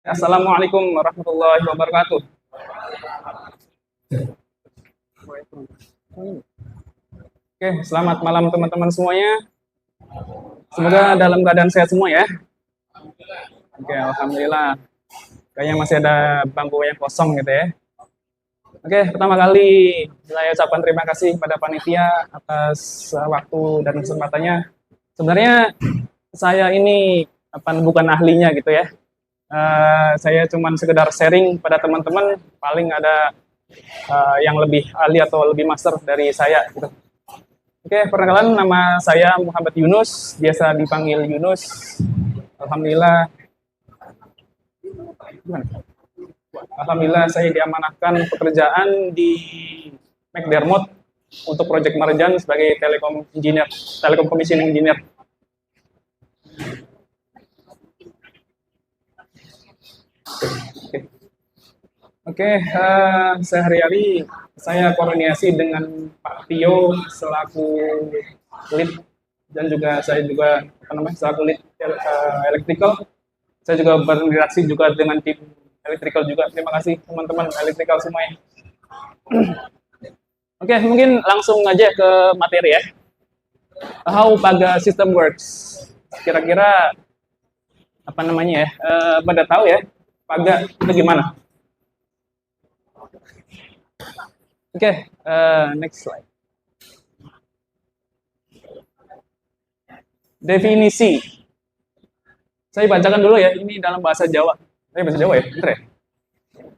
Assalamualaikum warahmatullahi wabarakatuh. Oke, selamat malam teman-teman semuanya. Semoga dalam keadaan sehat semua ya. Oke, alhamdulillah. Kayaknya masih ada bangku yang kosong gitu ya. Oke, pertama kali saya ucapkan terima kasih kepada panitia atas waktu dan kesempatannya. Sebenarnya saya ini bukan ahlinya gitu ya. Saya cuman sekedar sharing pada teman-teman, paling ada yang lebih ahli atau lebih master dari saya gitu. Oke, perkenalan, nama saya Muhammad Yunus, biasa dipanggil Yunus. Alhamdulillah. Alhamdulillah saya diamanahkan pekerjaan di McDermott untuk Project Marjan sebagai Telekom Engineer, Telekom Commissioning Engineer. Oke, sehari-hari saya koordinasi dengan Pak Tio selaku lead dan juga saya juga selaku lead electrical. Saya juga berinteraksi juga dengan tim electrical juga. Terima kasih teman-teman electrical semuanya. Oke, mungkin langsung aja ke materi ya. How Paga system works. Kira-kira pada tahu ya Paga itu gimana? Oke, next slide. Definisi. Saya bacakan dulu ya, ini dalam bahasa Jawa. Bahasa Jawa ya, bener ya?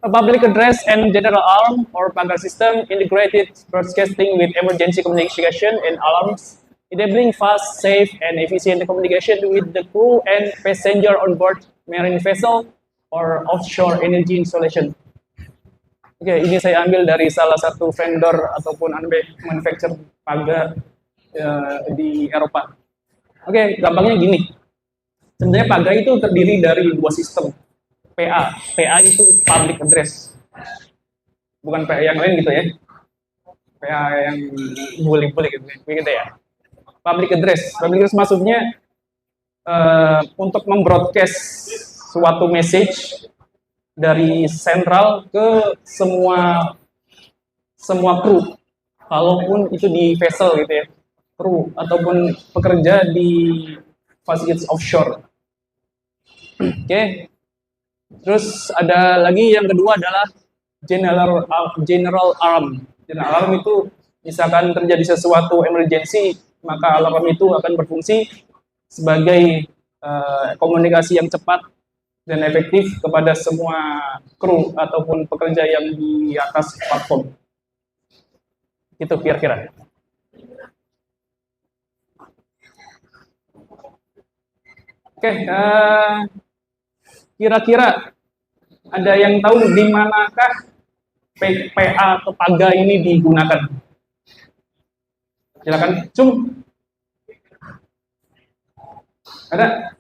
A public address and general alarm or Paga system integrated broadcasting with emergency communication and alarms, enabling fast, safe, and efficient communication with the crew and passenger on board marine vessel or offshore energy installation. Oke, ini saya ambil dari salah satu vendor ataupun manufacturer Paga di Eropa. Oke, gampangnya gini. Sebenarnya Paga itu terdiri dari dua sistem. PA. PA itu public address. Bukan PA yang lain gitu ya. PA yang boleh gitu ya. Public address. Public address maksudnya untuk membroadcast suatu message dari sentral ke semua kru, walaupun itu di vessel gitu ya, kru ataupun pekerja di fasilitas offshore. Oke. Terus ada lagi yang kedua adalah general alarm. General alarm itu misalkan terjadi sesuatu emergency, maka alarm itu akan berfungsi sebagai komunikasi yang cepat dan efektif kepada semua kru ataupun pekerja yang di atas platform. Itu kira-kira. Oke, kira-kira ada yang tahu di manakah PA atau Paga ini digunakan? Silakan, Cung. Ada?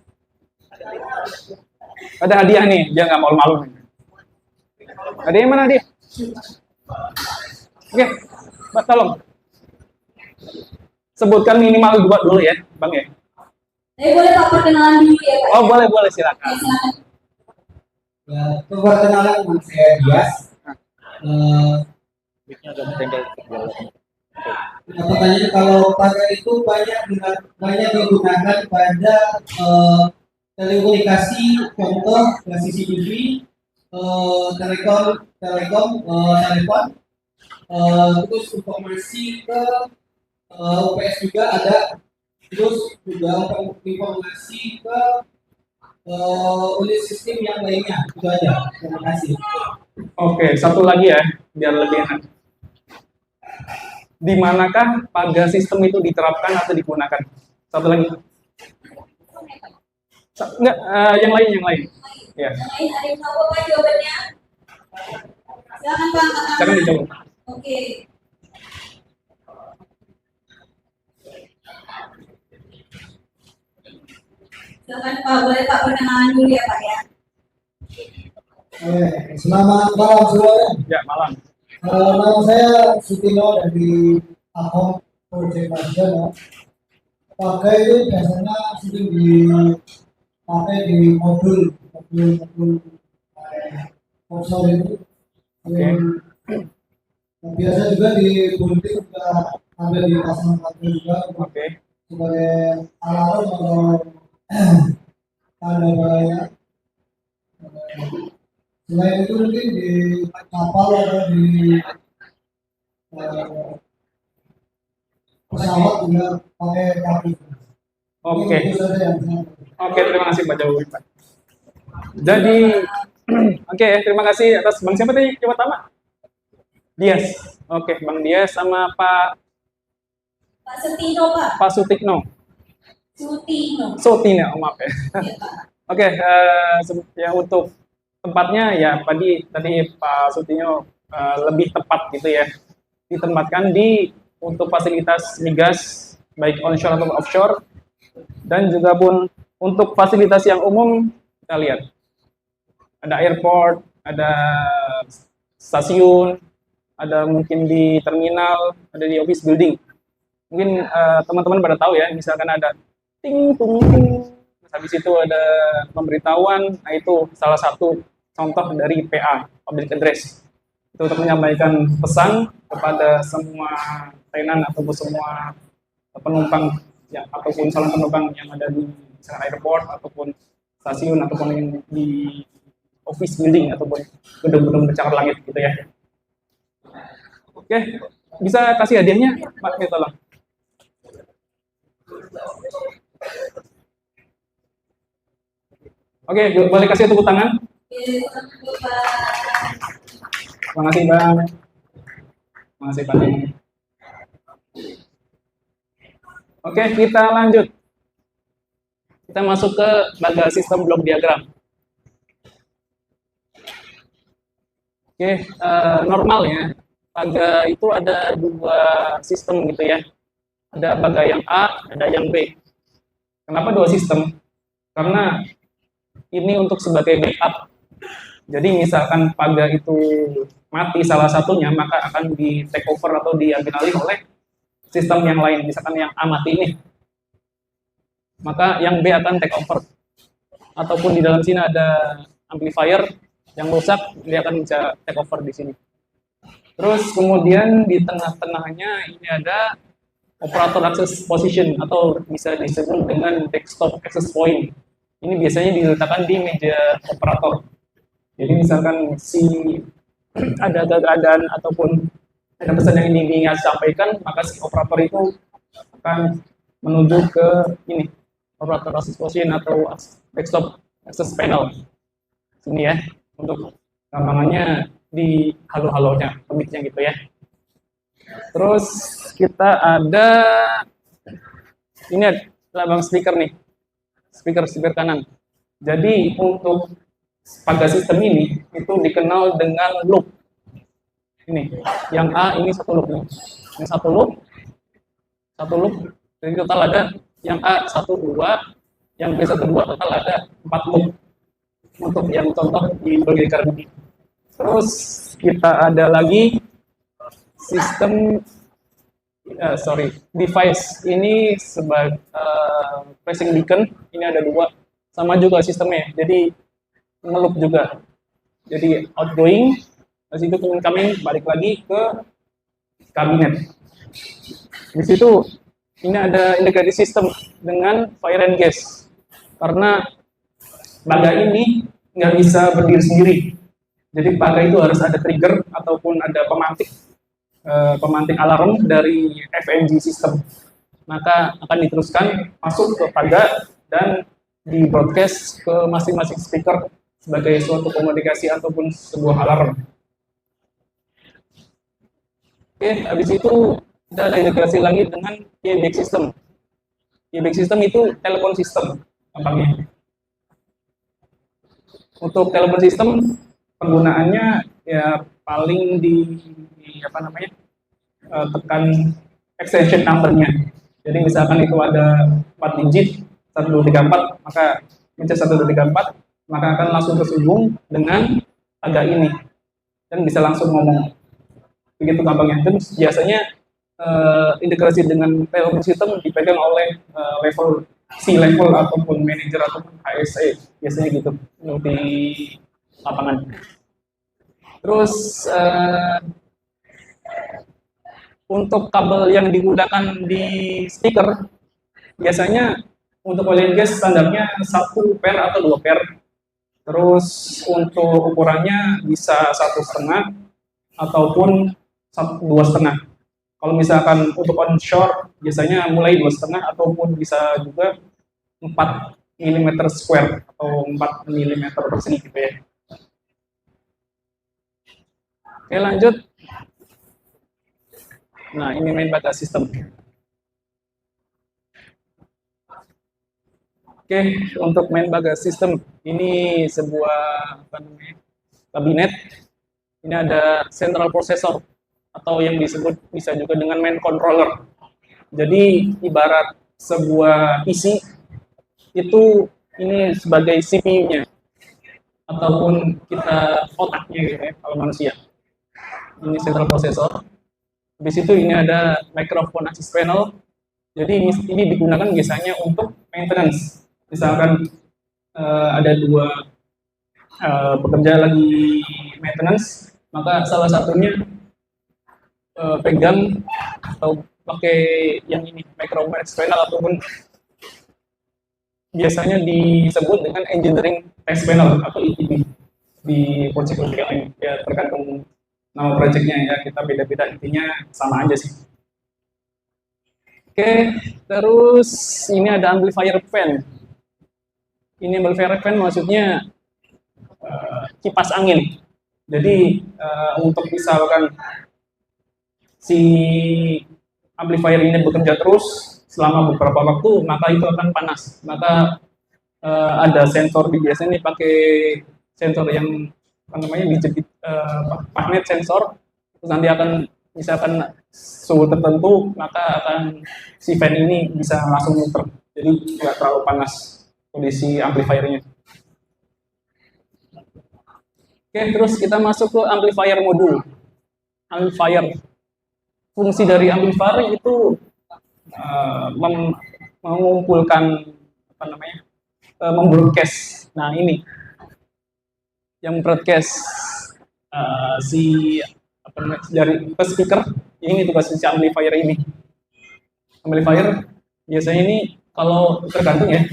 Ada hadiah nih, dia nggak malu-malu. Ada yang mana dia? Oke, Mbak tolong. Sebutkan minimal 2 dulu ya, Bang ya. Boleh Pak perkenalan dulu ya Pak? Oh boleh, silakan. Ya, perkenalan nama saya Dias. Pertanyaannya kalau Paga itu banyak digunakan pada telekomunikasi, contoh CCTV, telepon, terus informasi ke UPS juga ada, terus juga informasi ke unit sistem yang lainnya. Itu aja. Terima kasih. Oke, satu lagi ya, biar lebih enak. Di manakah Paga sistem itu diterapkan atau digunakan? Satu lagi. Enggak, yang lain. Ya. Yang lain ada yang tahu apa jawabannya? Silakan Pak. Jangan dicoba. Oke. Silakan Pak, boleh Pak perkenalan dulu ya Pak ya. Selamat malam semuanya. Ya, malam. Nama saya Sutino dari Ahok Project Marjan. Paga itu biasanya sering dipakai di modul offshore itu. Oke. Biasa juga di Bunting juga ada di pasang juga Oke. sebagai alarm atau tanda bahaya. Selain itu mungkin di kapal atau di eh, pesawat juga pakai kabel. Oke. Itu saja yang saya Oke, terima kasih Pak Jokowi, Pak. Jadi, oke, terima kasih atas Bang siapa tadi yang pertama? Dias. Oke, Bang Dias sama Pak Setino, Pak. Pak Sutikno. Sutino. Sutino, maaf ya. Ya, Pak. Oke, ya untuk tempatnya ya tadi Pak Sutino lebih tepat gitu ya, ditempatkan di untuk fasilitas migas baik onshore atau offshore, dan juga pun untuk fasilitas yang umum kita lihat ada airport, ada stasiun, ada mungkin di terminal, ada di office building. Mungkin teman-teman pada tahu ya, misalkan ada ting tung ting, habis itu ada pemberitahuan, nah itu salah satu contoh dari PA, public address. Itu untuk menyampaikan pesan kepada semua tenan ataupun semua penumpang ya, ataupun calon penumpang yang ada di misalkan airport ataupun stasiun ataupun di office building ataupun gedung-gedung pencakar langit gitu ya. Oke, bisa kasih hadiahnya, Pak, ya, tolong. Oke, boleh kasih tepuk tangan. Terima kasih, Bang. Terima kasih, Pak. Oke, kita lanjut. Kita masuk ke bagian sistem blok diagram. Oke, normal ya. Baga itu ada dua sistem gitu ya. Ada baga yang A, ada yang B. Kenapa dua sistem? Karena ini untuk sebagai backup. Jadi misalkan paga itu mati salah satunya, maka akan di take over atau diambil alih oleh sistem yang lain. Misalkan yang A mati ini, maka yang B akan take over. Ataupun di dalam sini ada amplifier yang rusak, dia akan bisa take over di sini. Terus kemudian di tengah-tengahnya ini ada operator access position atau bisa disebut dengan desktop access point. Ini biasanya diletakkan di meja operator. Jadi misalkan ada keadaan ataupun ada pesan yang ingin disampaikan, maka si operator itu akan menuju ke ini, operator access position atau desktop access panel. Sini ya, untuk gampangannya di halo-halonya, pemitnya gitu ya. Terus kita ada ini lambang speaker nih, speaker kanan. Jadi untuk pada sistem ini itu dikenal dengan loop. Ini yang A ini satu loop nih, ini satu loop. Jadi total ada yang A 1, 2, yang B 1, 2, total ada 4 loop untuk yang contoh di bagian ini. Terus kita ada lagi sistem device ini sebagai pressing beacon. Ini ada dua, sama juga sistemnya. Jadi ngeloop juga. Jadi outgoing, habis itu incoming balik lagi ke kabinet. Di situ ini ada integrated system dengan fire and gas. Karena baga ini nggak bisa berdiri sendiri. Jadi paga itu harus ada trigger ataupun ada pemantik alarm dari FMG system. Maka akan diteruskan masuk ke paga dan di broadcast ke masing-masing speaker sebagai suatu komunikasi ataupun sebuah alarm. Oke, habis itu kita ada integrasi lagi dengan payback system. Payback system itu telepon system, gampangnya. Untuk telepon system penggunaannya ya paling tekan extension number-nya. Jadi misalkan itu ada 4 digit 1234, maka mencet 1234, maka akan langsung tersambung dengan paga ini dan bisa langsung ngomong. Begitu gampangnya. Dan biasanya integrasi dengan telepon system dipegang oleh C level ataupun manager ataupun HSE, biasanya gitu. Untuk di lapangan. Terus untuk kabel yang digunakan di speaker biasanya untuk oil and gas standarnya 1 pair atau 2 pair. Terus untuk ukurannya bisa 1,5 ataupun 2,5. Kalau misalkan untuk onshore biasanya mulai 2,5 ataupun bisa juga 4 mm square atau 4 mm persegi gitu ya. Oke, lanjut. Nah, ini main baga system. Oke, untuk main baga system ini sebuah kabinet. Ini ada central processor atau yang disebut bisa juga dengan main controller. Jadi ibarat sebuah PC itu ini sebagai CPU-nya ataupun kita otaknya gitu ya kalau manusia. Ini central processor. Habis itu ini ada microphone access panel. Jadi ini digunakan biasanya untuk maintenance. Misalkan ada 2 pekerja lagi maintenance, maka salah satunya pegang atau pakai yang ini microphone access panel ataupun biasanya disebut dengan engineering test panel atau ETP di project lain. Ya tergantung nama projectnya ya, kita beda-beda, intinya sama aja sih. Oke, terus ini ada amplifier fan. Ini amplifier fan maksudnya kipas angin. Jadi untuk misalkan si amplifier ini bekerja terus selama beberapa waktu, maka itu akan panas. Maka ada sensor biasanya pakai sensor yang dijepit magnet sensor, terus nanti akan misalkan suhu tertentu, maka akan si fan ini bisa langsung muter, jadi nggak terlalu panas kondisi amplifiernya. Oke, terus kita masuk ke amplifier modul. Amplifier, fungsi dari amplifier itu mengumpulkan membroadcast. Nah ini yang broadcast dari ke speaker, ini tugas si amplifier ini. Amplifier biasanya ini kalau tergantung ya.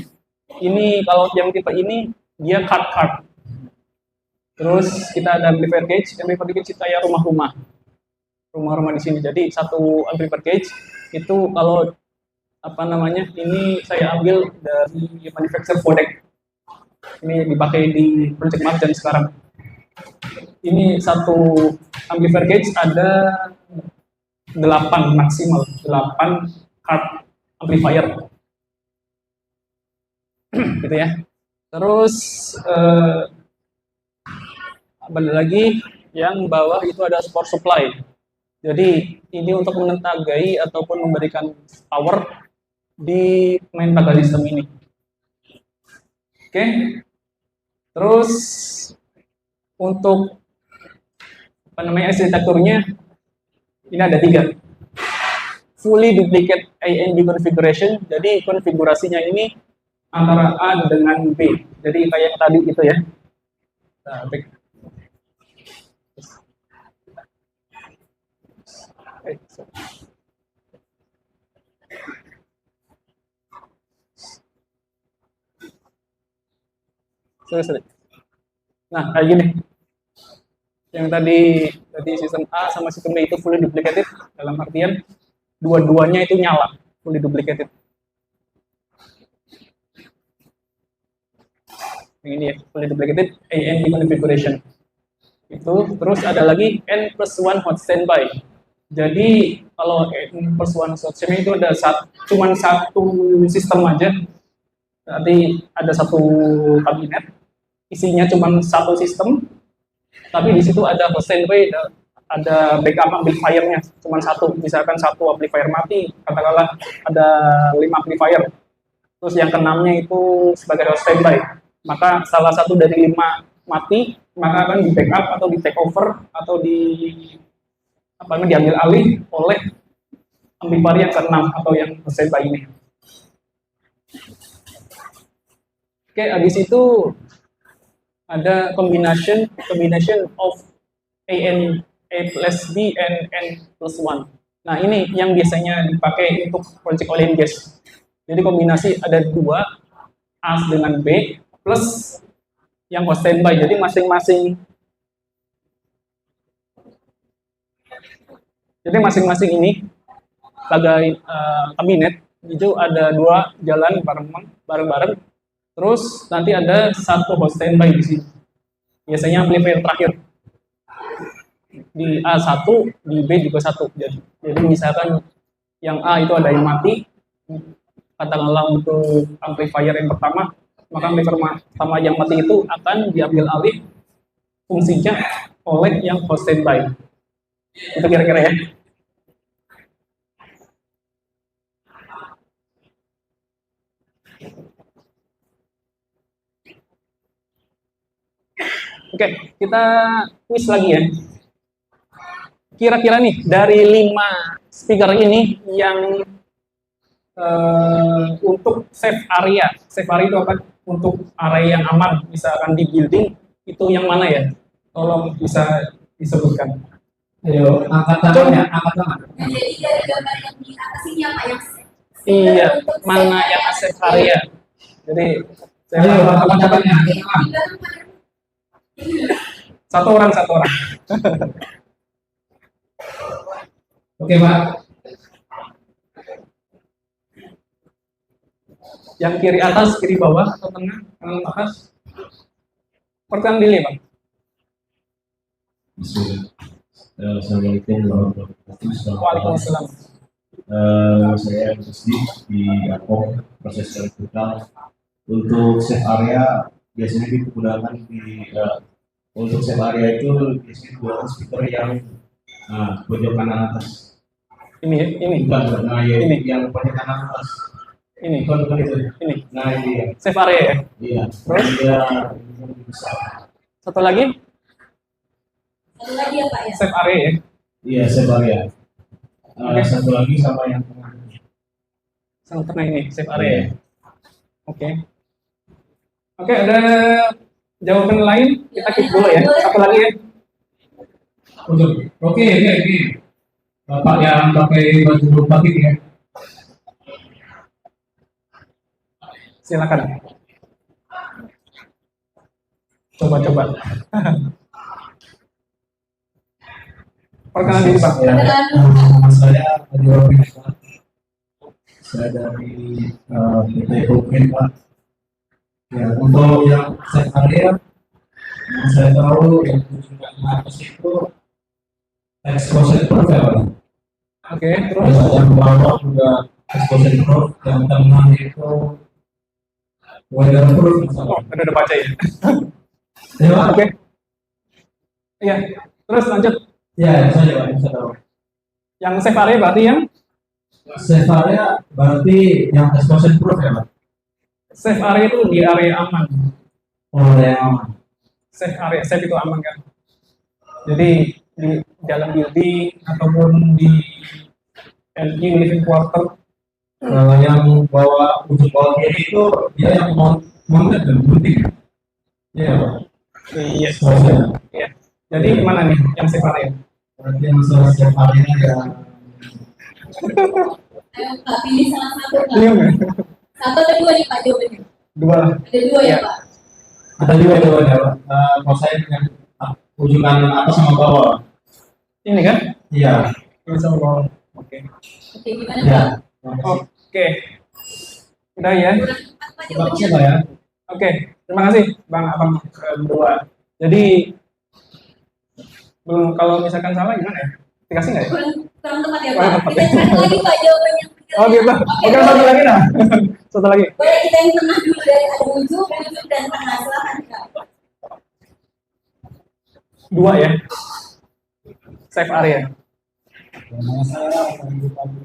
Ini kalau yang tipe ini dia card. Terus kita ada amplifier cage itu kayak rumah-rumah di sini. Jadi satu amplifier cage itu kalau ini saya ambil dari manufacturer Codec. Ini dipakai di Project Marjan sekarang. Ini satu amplifier cage ada 8 maksimal, 8 card amplifier. Gitu ya. Terus ada lagi yang bawah itu ada power supply. Jadi ini untuk menentagai ataupun memberikan power di main baga system ini. Oke. Terus untuk arsitekturnya ini ada 3. Fully duplicate A and B configuration. Jadi konfigurasinya ini antara A dengan B. Jadi kayak tadi itu ya. Nah, sorry. Nah, kayak gini. Yang tadi sistem A sama sistem B itu fully duplicated, dalam artian dua-duanya itu nyala, fully duplicated. Yang ini ya, fully duplicated A and B configuration. Itu terus ada lagi N+1 hot standby. Jadi kalau N+1 hot standby itu ada cuma satu sistem aja. Nanti ada satu kabinet, isinya cuma satu sistem, tapi di situ ada hot standby, ada backup amplifier-nya cuma satu. Misalkan satu amplifier mati, katakanlah ada 5 amplifier, terus yang keenamnya itu sebagai hot standby, maka salah satu dari 5 mati, maka akan di backup atau di take over atau diambil alih oleh amplifier yang ke-6 atau yang hot standby ini. Oke, habis itu ada combination of a plus b and n plus 1. Nah, ini yang biasanya dipakai untuk project oil and gas. Jadi kombinasi ada 2 A dengan B plus yang hot standby. Jadi masing-masing ini sebagai kabinet itu ada 2 jalan bareng-bareng. Terus nanti ada 1 hot standby di sini. Biasanya amplifier terakhir. Di A1, di B juga 1. Jadi misalkan yang A itu ada yang mati, katakanlah untuk amplifier yang pertama, maka amplifier pertama yang mati itu akan diambil alih fungsinya oleh yang hot standby. Itu kira-kira ya. Oke, kita quiz lagi ya. Kira-kira nih dari 5 speaker ini yang untuk safe area itu apa? Untuk area yang aman, misalkan di building itu yang mana ya? Tolong bisa disebutkan. Ayo, angkat tangan ya, angkat tangan. Jadi dari gambar yang di atas ini apa yang Iya, mana yang safe area? Jadi Ayo, angkat tangannya. satu orang. Oke, Pak. Yang kiri atas, kiri bawah, atau tengah, kanan atas. Pertanyaan dulu, Bang. Assalamualaikum warahmatullahi wabarakatuh. Waalaikumsalam. Saya Rusdi di Apong proses elektrikal. Untuk safe area biasanya digunakan untuk safe area itu biasanya digunakan speaker yang pojok kanan atas. Ini. Bukan, ya, Ini. yang pojok kanan atas. Ini. Bukan itu. Ini. Nah, ini ya. Safe area ya. Iya. Terus? Dia Satu lagi, Satu lagi ya Pak ya. safe area ya. iya safe area. Oke. Satu lagi sama yang tengah. Sama tengah ini, safe area ya. Oke. Oke, ada jawaban lain? Kita keep dulu ya. Satu lagi ya. Oke. Bapak yang pakai baju batik ya. Silakan. Coba. Perkenalan diri, Pak. Saya Adi Robin, Pak. Saya dari PT Bukit, Pak. Ya, untuk yang safe area, yang saya tahu yang tujuan atas itu exposure proof ya, Pak. Oke, terus Terus yang bawah juga exposure proof, yang tengah itu weather proof. oh, udah baca ya. Ya, Pak. Oke. Iya, terus lanjut. Ya, saya Pak, yang saya tahu. Yang safe area berarti yang Safe area berarti yang exposure proof ya, Pak. safe area itu di area aman. Oh, yang aman. Safe itu aman kan. Jadi di dalam building ataupun di LU living quarter. Kalau yang bawa ujung bawah kiri itu dia yang mounted dan gunting. Iya, Pak. Iya. Exposure. Iya. Jadi mana nih yang safe area? Berarti yang safe area ya. Ayo Pak pilih salah satu Pak. Iya. Satu atau dua nih Pak jawabannya. Dua lah. Ada dua ya Iya. Pak. Ada juga ya, Pak. Kalau saya dengan ujung kanan atas sama bawah. Ini kan? Iya. Ini sama bawah. Oke. Oke gimana Iya. Pak? Oke. Udah ya. Kurang empat Pak Terima kasih, jawabannya. Pak ya. Oke. Terima kasih Bang Abang berdua. Jadi belum, kalau misalkan salah gimana ya? Dikasih nggak ya? Kurang tepat ya Kurang Pak. tepat. Kita cari lagi Pak jawabannya. Oh gitu. Oke, satu lagi nah. Satu lagi. Boleh kita yang tengah dulu dari ada ujung dan tengah silakan Kak. Dua ya. Safe area. Nama saya Panji Pagi.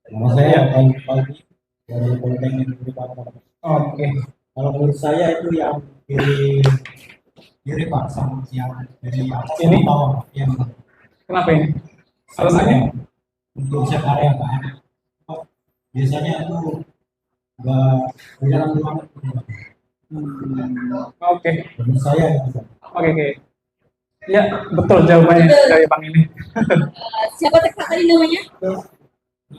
Nama saya Panji Pagi dari Politeknik Negeri Pamekasan. Oke. Kalau menurut saya itu yang kiri Pak, sama yang dari atas Ini? sama bawah yang Kenapa ini? Alasannya? untuk safe area Pak. Biasanya itu nggak berjalan banget. Oke. Menurut saya gitu. Oke. Ya, betul jawabannya dari Bang ini. Siapa tadi namanya?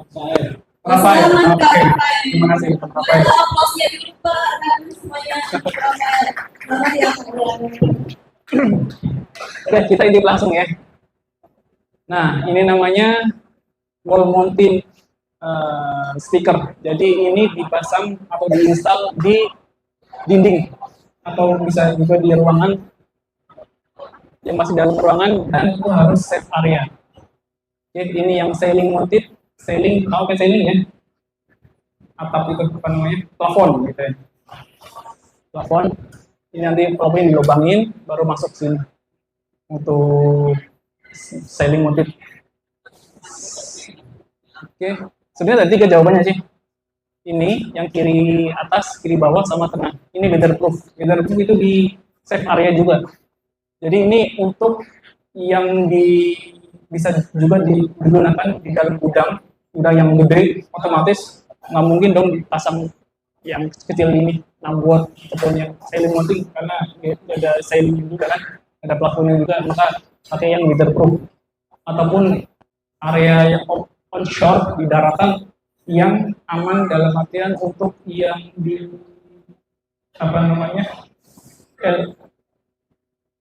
Saya Rafael. Selamat Oke. Rafael. Terima kasih Pak Rafael. Boleh aplausnya dulu Pak, anak semuanya. Rafael. Selamat ya kalian. Oke, kita intip langsung ya. Nah, ini namanya wall mounting speaker. Jadi ini dipasang atau diinstal di dinding atau bisa juga di ruangan yang masih dalam ruangan dan itu harus safe area. Oke, ini yang ceiling mounted, ceiling, tahu kan ceiling ya? Atap itu apa namanya? Plafon gitu ya. Plafon. Ini nanti plafonnya dilubangin baru masuk sini untuk ceiling mounted. Oke, sebenarnya ada 3 jawabannya sih. Ini yang kiri atas, kiri bawah, sama tengah. Ini weatherproof. Weatherproof itu di safe area juga. Jadi ini untuk yang bisa juga digunakan di dalam gudang yang gede, otomatis nggak mungkin dong dipasang yang kecil ini 6 watt ataupun yang ceiling mounting karena ada ceiling juga kan, ada plafonnya juga, maka pakai yang weatherproof ataupun area yang onshore di daratan yang aman dalam artian untuk yang di apa namanya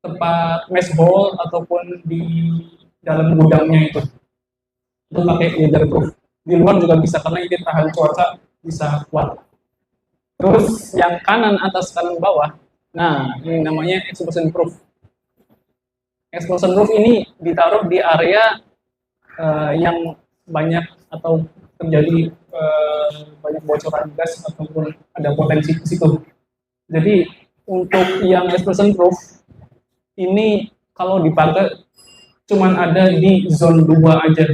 tempat mess hall ataupun di dalam gudangnya itu pakai weatherproof. Di luar juga bisa karena ini tahan cuaca, bisa kuat. Terus yang kanan atas kanan bawah, nah ini namanya explosion proof. Explosion proof ini ditaruh di area yang banyak atau terjadi banyak bocoran gas ataupun ada potensi ke situ. Jadi untuk yang explosion proof ini kalau dipakai cuman ada di zone 2 aja.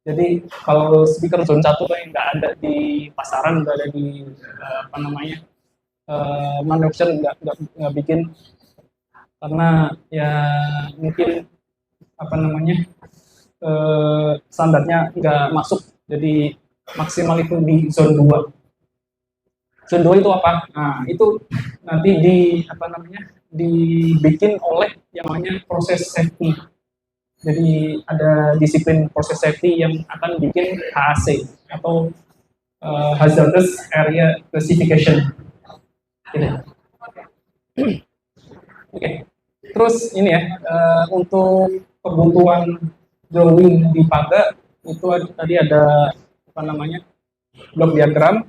Jadi kalau speaker zone 1 kan nggak ada di pasaran, nggak ada di apa namanya manufacturer nggak bikin karena ya mungkin apa namanya standarnya nggak masuk. Jadi maksimal itu di zone 2. Zone 2 itu apa? Nah, itu nanti apa namanya? Dibikin oleh yang namanya proses safety. Jadi ada disiplin proses safety yang akan bikin HAC atau Hazardous Area Classification. Gitu. Oke. Terus ini ya, untuk kebutuhan drawing di Paga itu tadi ada apa namanya blok diagram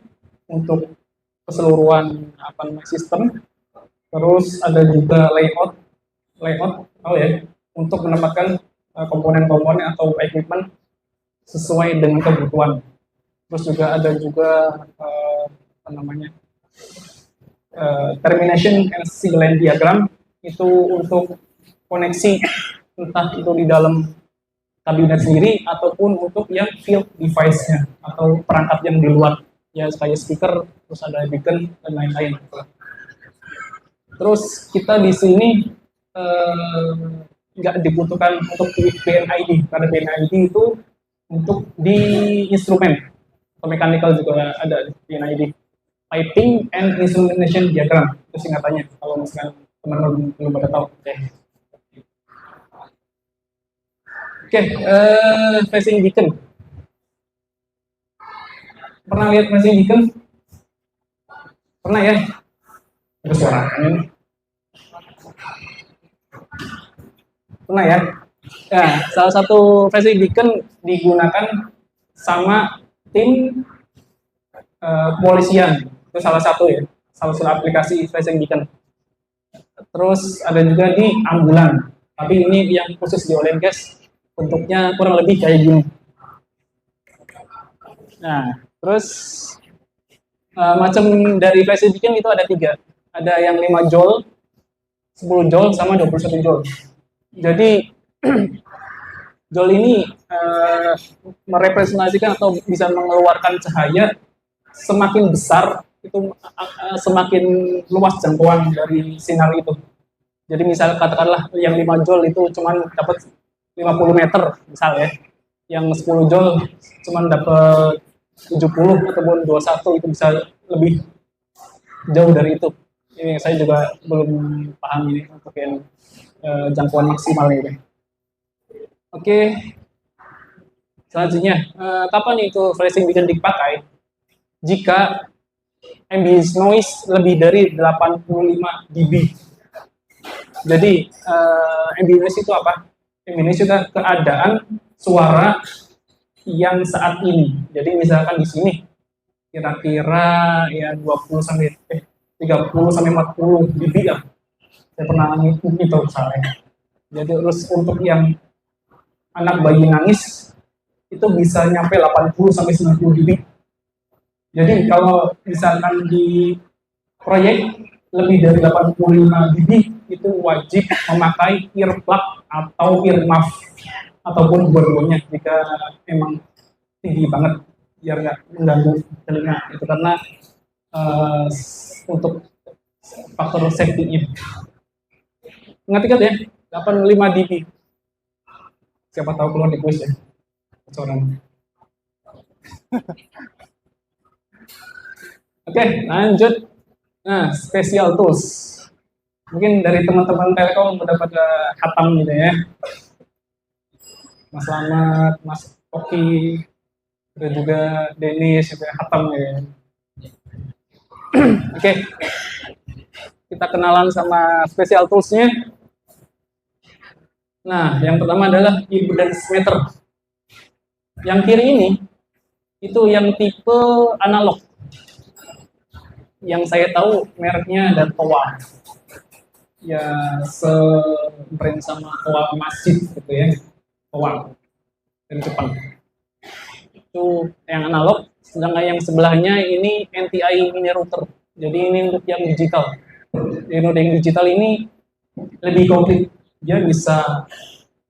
untuk keseluruhan apa namanya sistem. Terus ada juga layout tahu ya, untuk menempatkan komponen-komponen atau equipment sesuai dengan kebutuhan. Terus juga ada juga apa namanya termination and single line diagram itu untuk koneksi entah itu di dalam kabinet sendiri ataupun untuk yang field device-nya atau perangkat yang di luar ya kayak speaker, terus ada beacon dan lain-lain. Terus kita di sini nggak dibutuhkan untuk PNID karena PNID itu untuk di instrumen atau mechanical juga ada PNID, piping and instrumentation diagram itu singkatannya kalau misalkan teman-teman belum pada tahu. Oke, facing beacon. Pernah lihat facing beacon? Pernah ya? Ada suaranya nih. Pernah ya? Nah, salah satu facing beacon digunakan sama tim kepolisian. Itu salah satu ya, salah satu aplikasi facing beacon. Terus ada juga di ambulan. Tapi ini yang khusus di oil and gas, bentuknya kurang lebih kayak gini. Nah, terus macam dari facing beacon itu ada 3. Ada yang 5 joule, 10 joule, sama 21 joule. Jadi joule ini merepresentasikan atau bisa mengeluarkan cahaya semakin besar itu semakin luas jangkauan dari sinar itu. Jadi misal katakanlah yang 5 joule itu cuma dapat 50 meter misal ya. Yang 10 joule cuma dapat 70 ataupun 21 itu bisa lebih jauh dari itu. Ini saya juga belum paham ini untuk yang jangkauan maksimal ini. Oke, selanjutnya kapan itu flashing beacon dipakai? Jika ambient noise lebih dari 85 dB. Jadi ambient noise itu apa? Ambient noise itu keadaan suara yang saat ini. Jadi misalkan di sini kira-kira ya 20 sampai 30 sampai 40 dB ya. Saya pernah ngitung itu misalnya. Jadi terus untuk yang anak bayi nangis itu bisa nyampe 80 sampai 90 dB. Jadi kalau misalkan di proyek lebih dari 85 dB itu wajib memakai earplug atau earmuff ataupun dua-duanya jika memang tinggi banget biar nggak mengganggu telinga itu karena untuk faktor safety-nya. Ingat ya 85 dB. Siapa tahu keluar di kuis ya. Bocoran. Oke, lanjut. Nah, special tools. Mungkin dari teman-teman Telkom udah pada hatam gitu ya. Mas Slamet, Mas Oki, dan juga Denis juga hatam ya. Oke. Kita kenalan sama special tools-nya. Nah, yang pertama adalah impedance meter. Yang kiri ini itu yang tipe analog. Yang saya tahu mereknya ada TOA. Ya se-brand sama TOA masjid gitu ya. TOA dari Jepang. Itu yang analog, sedangkan yang sebelahnya ini NTI mini router. Jadi ini untuk yang digital. Jadi untuk yang digital ini lebih komplit. Dia bisa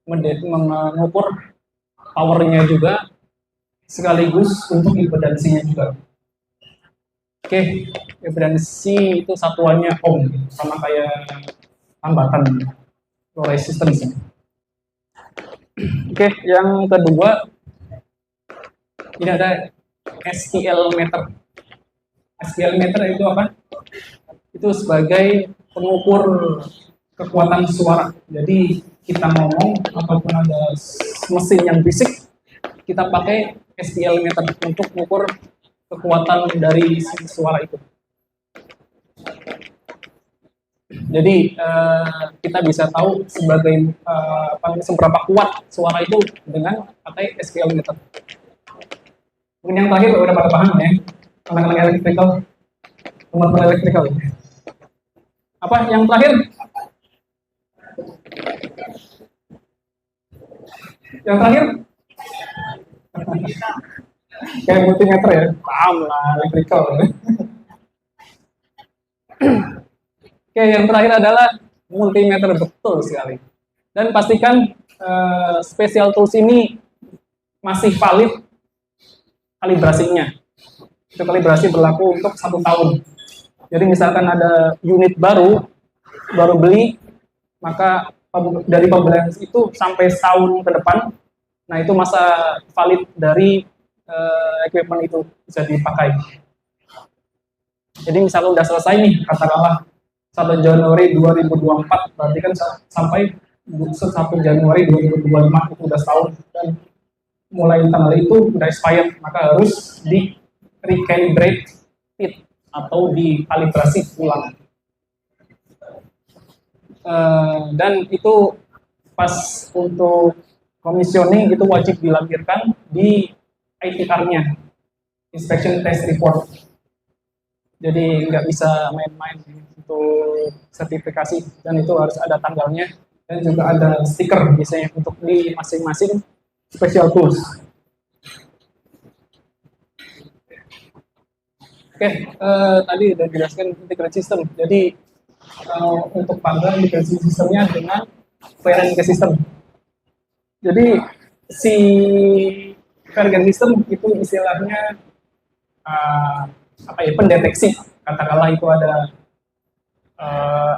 mengukur powernya juga sekaligus untuk impedansinya juga. Oke, impedansi itu satuannya ohm sama kayak hambatan low resistance. Oke, yang kedua ini ada SPL meter. SPL meter itu apa? Itu sebagai pengukur kekuatan suara. Jadi kita ngomong ataupun ada mesin yang berisik, kita pakai SPL meter untuk mengukur kekuatan dari suara itu. Jadi kita bisa tahu sebagai seberapa kuat suara itu dengan pakai SPL meter. Mungkin yang terakhir udah pada paham ya, anak-anak elektrikal, teman-teman elektrikal. Apa yang terakhir? Yang terakhir? Kayak multimeter ya, paham lah elektrikal. Oke, yang terakhir adalah multimeter, betul sekali. Dan pastikan special tools ini masih valid kalibrasinya. Itu kalibrasi berlaku untuk 1 tahun. Jadi misalkan ada unit baru beli, maka dari pembelian itu sampai setahun ke depan, nah itu masa valid dari equipment itu bisa dipakai. Jadi misalnya udah selesai nih, katakanlah 1 Januari 2024, berarti kan sampai 1 Januari 2025 itu udah setahun, dan mulai tanggal itu udah expired, maka harus di recalibrate it atau dikalibrasi ulang. Dan itu pas untuk commissioning itu wajib dilampirkan di ITR-nya, Inspection Test Report. Jadi nggak bisa main-main untuk sertifikasi, dan itu harus ada tanggalnya dan juga ada stiker biasanya untuk di masing-masing special tools. Oke, tadi udah dijelaskan integrated system. Jadi untuk panggang integrated sistemnya dengan Fahrenheit system. Jadi si Fahrenheit system itu istilahnya pendeteksi. Katakanlah itu ada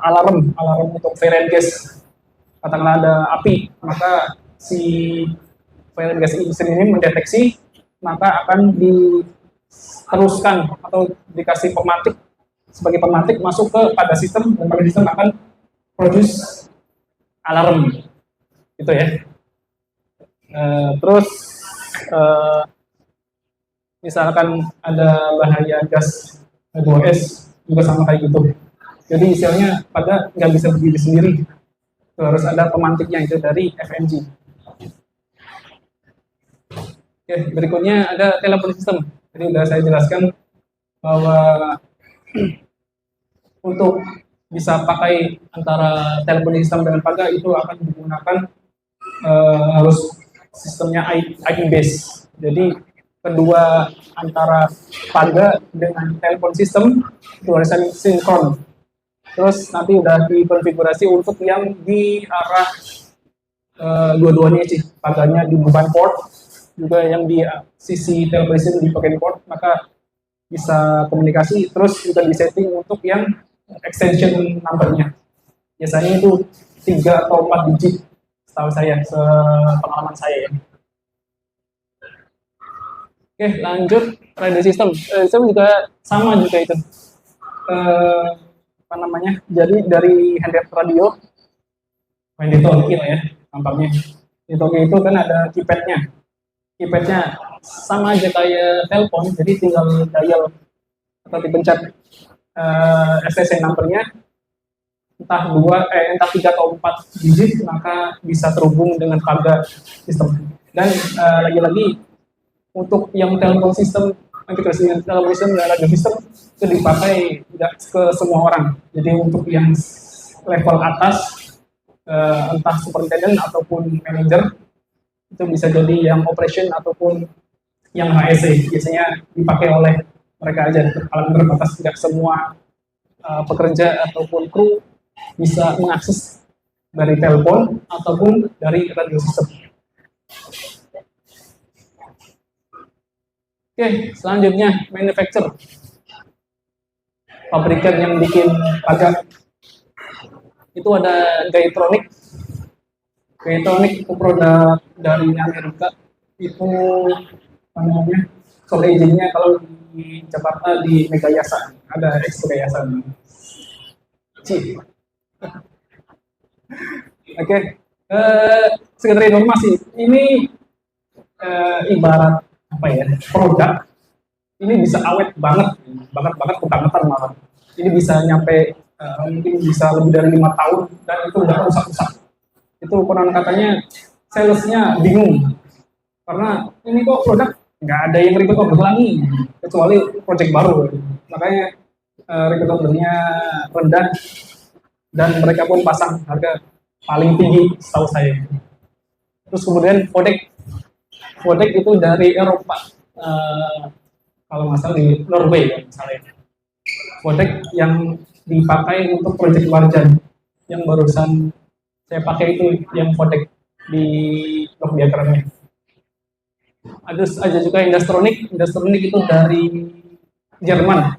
alarm untuk fire and gas. Katakanlah ada api, maka si fire and gas system ini mendeteksi, maka akan diteruskan atau dikasih pematik sebagai pemantik masuk ke pada sistem, dan pada sistem akan produce alarm gitu ya. Terus misalkan ada bahaya gas H2S juga sama kayak gitu. Jadi istilahnya pada nggak bisa berdiri sendiri, harus ada pemantiknya itu dari FMG. Oke, berikutnya ada telepon system. Jadi sudah saya jelaskan bahwa untuk bisa pakai antara telepon system dengan Paga itu akan digunakan harus sistemnya IP base. Jadi kedua antara Paga dengan telepon system itu harus saling sinkron. Terus nanti udah dikonfigurasi untuk yang di arah dua-duanya sih, Paganya di beban port, juga yang di sisi telepon system di bagian port, maka bisa komunikasi. Terus juga disetting untuk yang extension numbernya. Biasanya itu 3 atau 4 digit setahu saya, sepengalaman saya ya. Oke, lanjut radio system. System juga sama juga itu. Apa namanya? Jadi dari handheld radio, main di talkie lah ya, tampaknya. Di talkie itu kan ada keypadnya. Keypadnya sama aja kayak telepon, jadi tinggal dial atau dipencet STC numbernya, entah 3 atau 4 digit, maka bisa terhubung dengan Paga sistem. Dan lagi-lagi untuk yang telepon sistem, integrasi dengan telepon sistem dan radio sistem itu dipakai tidak ke semua orang. Jadi untuk yang level atas, entah superintendent ataupun manager, itu bisa jadi yang operation ataupun yang HSE, biasanya dipakai oleh mereka aja, alat terbatas. Tidak semua pekerja ataupun kru bisa mengakses dari telepon ataupun dari radio system. Oke, selanjutnya manufacturer, pabrikan yang bikin Paga. Itu ada Gaitronic. Gaitronic itu produk dari Amerika. Itu namanya, soal izinnya kalau di Jakarta di Megayasa, ada Expo Megayasa. Oke, sekedar informasi, ini ibarat apa ya, produk ini bisa awet banget kebangetan malah. Ini bisa nyampe mungkin bisa lebih dari 5 tahun dan itu udah rusak-rusak. Itu konon katanya salesnya bingung karena ini kok produk nggak ada yang repeat order lagi kecuali project baru. Makanya repeat ordernya rendah dan mereka pun pasang harga paling tinggi setahu saya. Terus kemudian Vodek itu dari Eropa, kalau nggak salah di Norway ya misalnya. Vodek yang dipakai untuk proyek Warjan, yang barusan saya pakai itu yang Vodek di blok diagramnya. Ada juga Industronic itu dari Jerman.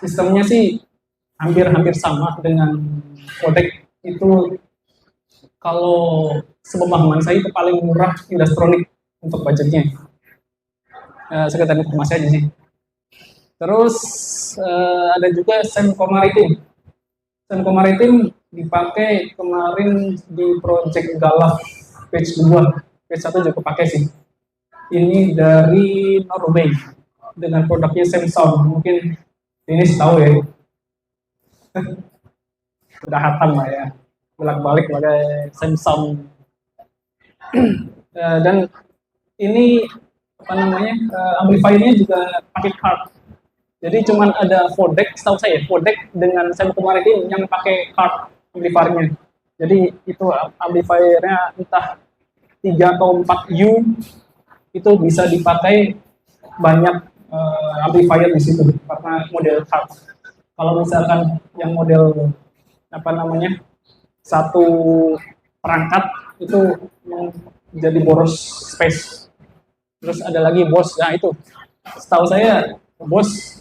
Sistemnya sih hampir sama dengan Vodek. Itu kalau sepemahaman saya itu paling murah Industronic untuk budgetnya. Sekedar informasi aja sih. Terus ada juga Semco Maritim. Semco Maritim dipakai kemarin di project Galaf page 2. Page 1 juga pakai sih. Ini dari Norway dengan produknya Samsung. Mungkin ini tahu ya. Udah hatam lah ya. Bolak-balik pakai Samsung. Dan ini apa namanya, amplifiernya juga pakai card. Jadi cuman ada Vodek, setahu saya Vodek dengan Semco Maritim yang pakai card amplifiernya. Jadi itu amplifiernya entah 3 atau 4 U, itu bisa dipakai banyak amplifier di situ karena model card. Kalau misalkan yang model apa namanya, satu perangkat itu jadi boros space. Terus ada lagi BOS, nah itu setahu saya BOS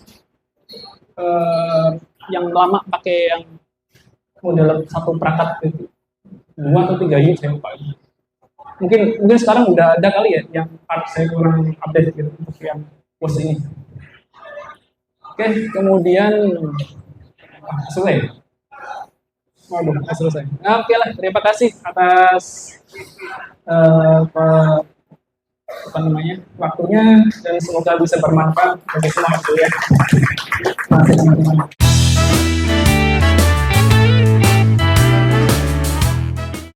yang lama pakai yang model satu perangkat itu 2 atau 3 U saya lupa. Mungkin sekarang udah ada kali ya, yang part saya kurang update gitu untuk yang BOS ini. Oke, kemudian selesai. Waduh, nggak selesai. Nah, oke lah, terima kasih atas apa namanya waktunya dan semoga bisa bermanfaat bagi semua ya. Terima kasih teman-teman.